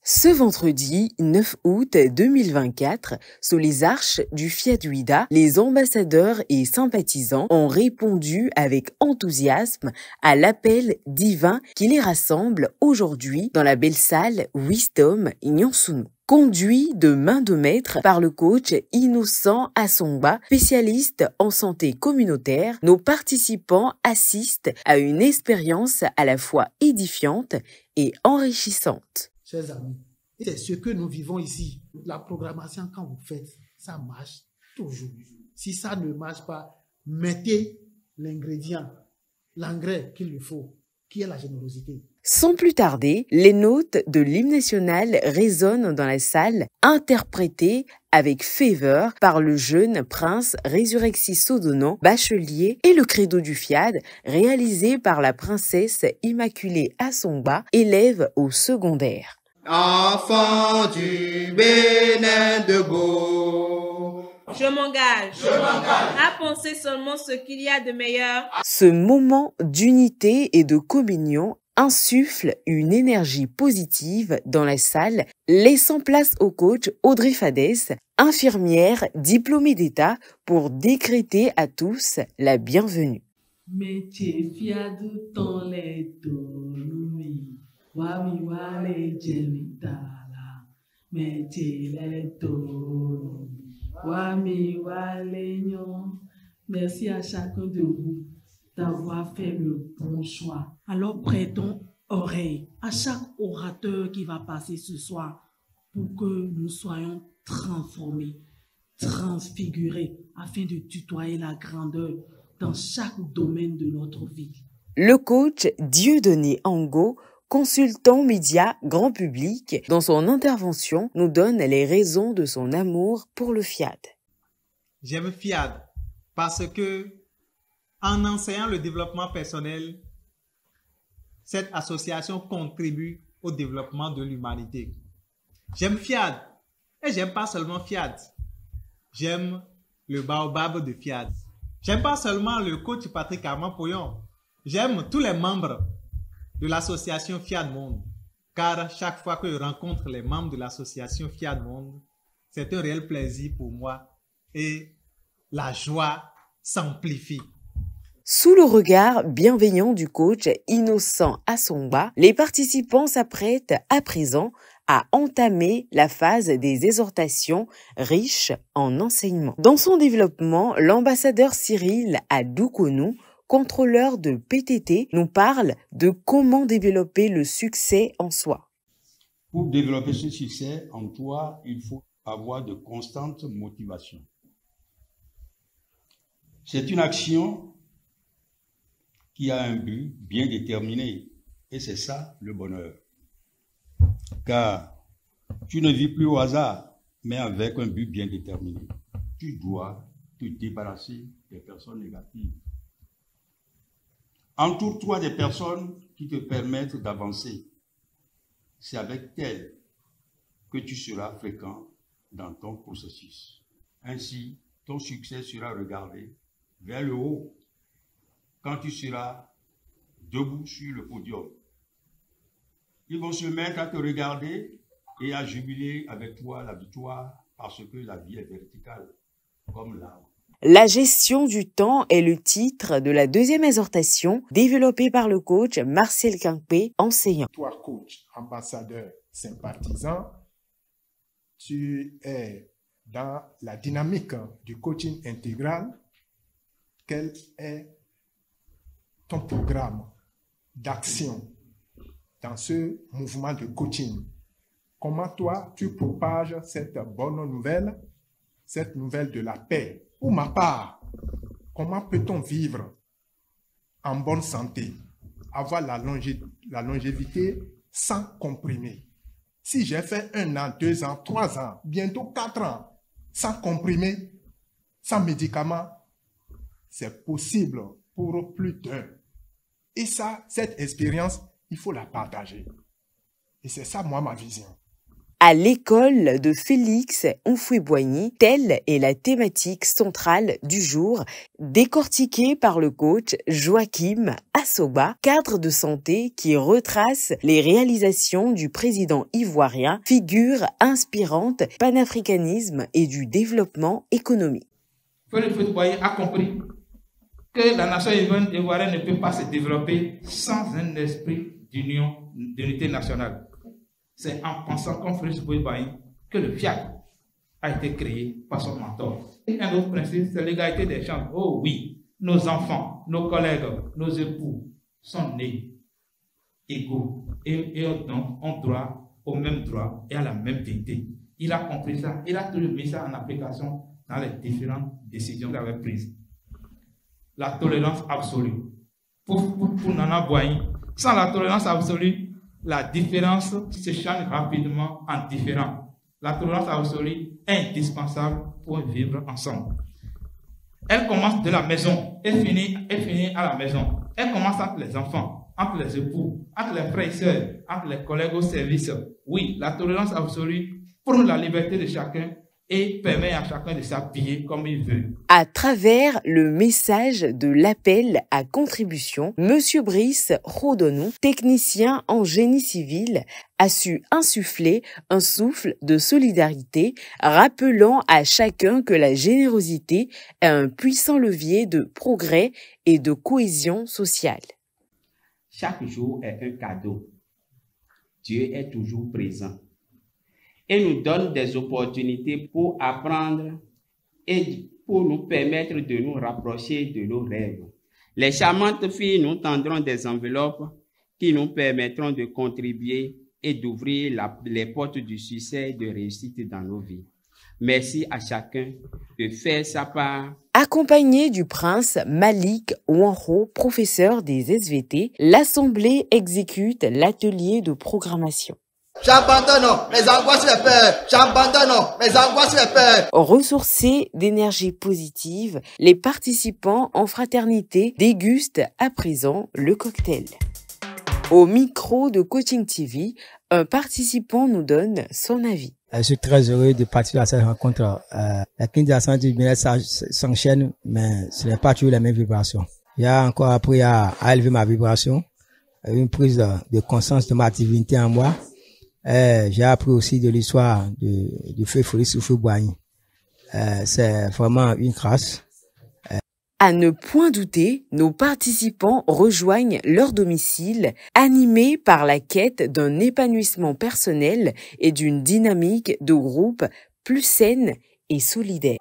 Ce vendredi 9 août 2024, sous les arches du Fiat Uida, les ambassadeurs et sympathisants ont répondu avec enthousiasme à l'appel divin qui les rassemble aujourd'hui dans la belle salle Wisdom Nyansounou. Conduit de main de maître par le coach Innocent Assongba, spécialiste en santé communautaire, nos participants assistent à une expérience à la fois édifiante et enrichissante. Chers amis, c'est ce que nous vivons ici. La programmation, quand vous faites, ça marche toujours. Si ça ne marche pas, mettez l'ingrédient, l'engrais qu'il lui faut, qui est la générosité. Sans plus tarder, les notes de l'hymne national résonnent dans la salle, interprétées avec ferveur par le jeune prince Résurrexi Sodonan, bachelier, et le credo du FIAD, réalisé par la princesse Immaculée Assongba, élève au secondaire. Enfant du Bénin de Go, je m'engage à penser seulement ce qu'il y a de meilleur. Ce moment d'unité et de communion insuffle une énergie positive dans la salle, laissant place au coach Audrey Fadès, infirmière diplômée d'État, pour décréter à tous la bienvenue. Métier fiad ton les tolumi, wami wale jelitala, métier les tolumi, wami wale nyon. Merci à chacun de vous d'avoir fait le bon choix. Alors prêtons oreille à chaque orateur qui va passer ce soir pour que nous soyons transformés, transfigurés, afin de tutoyer la grandeur dans chaque domaine de notre vie. Le coach Dieudonné Ango, consultant média grand public, dans son intervention, nous donne les raisons de son amour pour le FIAD. J'aime FIAD parce que, en enseignant le développement personnel, cette association contribue au développement de l'humanité. J'aime FIAD, et j'aime pas seulement FIAD. J'aime le baobab de FIAD. J'aime pas seulement le coach Patrick Armand-Pouillon. J'aime tous les membres de l'association FIAD Monde. Car chaque fois que je rencontre les membres de l'association FIAD Monde, c'est un réel plaisir pour moi et la joie s'amplifie. Sous le regard bienveillant du coach Innocent Assongba, les participants s'apprêtent à présent à entamer la phase des exhortations riches en enseignements. Dans son développement, l'ambassadeur Cyril Adoukonou, contrôleur de PTT, nous parle de comment développer le succès en soi. Pour développer ce succès en toi, il faut avoir de constantes motivations. C'est une action qui a un but bien déterminé, et c'est ça le bonheur. Car tu ne vis plus au hasard, mais avec un but bien déterminé. Tu dois te débarrasser des personnes négatives. Entoure-toi des personnes qui te permettent d'avancer. C'est avec elles que tu seras fréquent dans ton processus. Ainsi, ton succès sera regardé vers le haut quand tu seras debout sur le podium. Ils vont se mettre à te regarder et à jubiler avec toi la victoire parce que la vie est verticale, comme l'arbre. La gestion du temps est le titre de la deuxième exhortation développée par le coach Marcel Quinqué, enseignant. Toi, coach, ambassadeur, sympathisant, tu es dans la dynamique du coaching intégral. Quel est ton programme d'action dans ce mouvement de coaching? Comment toi, tu propages cette bonne nouvelle, cette nouvelle de la paix? Pour ma part, comment peut-on vivre en bonne santé, avoir la longévité sans comprimer? Si j'ai fait 1 an, 2 ans, 3 ans, bientôt 4 ans, sans comprimer, sans médicaments, c'est possible pour plus d'un. Et ça, cette expérience, il faut la partager. Et c'est ça, moi, ma vision. à l'école de Félix Houphouët-Boigny. Telle est la thématique centrale du jour, décortiquée par le coach Joachim Assoba, cadre de santé qui retrace les réalisations du président ivoirien, figure inspirante panafricanisme et du développement économique. Félix Houphouët-Boigny a compris que la nation ivoirienne ne peut pas se développer sans un esprit d'unité nationale. C'est en pensant comme Félix Houphouët-Boigny que le FIAD a été créé par son mentor. Et un autre principe, c'est l'égalité des chances. Oh oui, nos enfants, nos collègues, nos époux sont nés égaux et donc ont droit au même droit et à la même dignité. Il a compris ça, il a toujours mis ça en application dans les différentes décisions qu'il avait prises. La tolérance absolue. Pour Nana Boigny, sans la tolérance absolue, la différence se change rapidement en différent. La tolérance absolue est indispensable pour vivre ensemble. Elle commence de la maison et finit à la maison. Elle commence entre les enfants, entre les époux, entre les frères et sœurs, entre les collègues au service. Oui, la tolérance absolue prône la liberté de chacun et permet à chacun de s'habiller comme il veut. À travers le message de l'appel à contribution, Monsieur Brice Rodonou, technicien en génie civil, a su insuffler un souffle de solidarité, rappelant à chacun que la générosité est un puissant levier de progrès et de cohésion sociale. Chaque jour est un cadeau. Dieu est toujours présent et nous donne des opportunités pour apprendre et pour nous permettre de nous rapprocher de nos rêves. Les charmantes filles nous tendront des enveloppes qui nous permettront de contribuer et d'ouvrir les portes du succès et de réussite dans nos vies. Merci à chacun de faire sa part. Accompagné du prince Malik Wanro, professeur des SVT, l'Assemblée exécute l'atelier de programmation. J'abandonne mes angoisses et les peurs. J'abandonne mes angoisses et les peurs. Ressourcés d'énergie positive, les participants en fraternité dégustent à présent le cocktail. Au micro de Coaching TV, un participant nous donne son avis. Je suis très heureux de participer à cette rencontre. La clinique de la santé du bien-être s'enchaîne, mais ce n'est pas toujours les mêmes vibrations. J'ai encore appris à élever ma vibration, une prise de conscience de ma divinité en moi. J'ai appris aussi de l'histoire du feu Félix Houphouët-Boigny. C'est vraiment une grâce. À ne point douter, nos participants rejoignent leur domicile, animés par la quête d'un épanouissement personnel et d'une dynamique de groupe plus saine et solidaire.